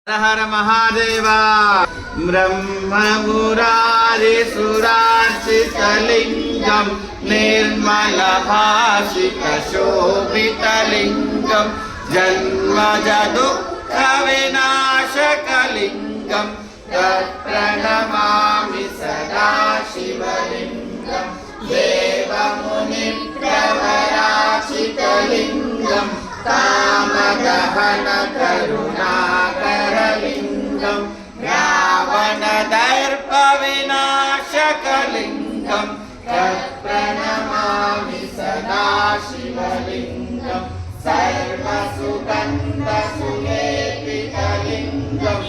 हर हर महादेव। ब्रह्ममुरारिसुरार्चितलिङ्गं निर्मलभासितशोभितलिङ्गं जन्मज दुःखविनाशकलिङ्गं तत्प्रणमामि सदा शिवलिङ्गं देवमुनिप्रवराचितलिङ्गं कामदहनकरुणाकरलिङ्गं रावणदर्पविनाशकलिङ्गं तत्प्रणमामि सदा शिवलिङ्गं सर्वसुगन्धसुलेपितलिङ्गं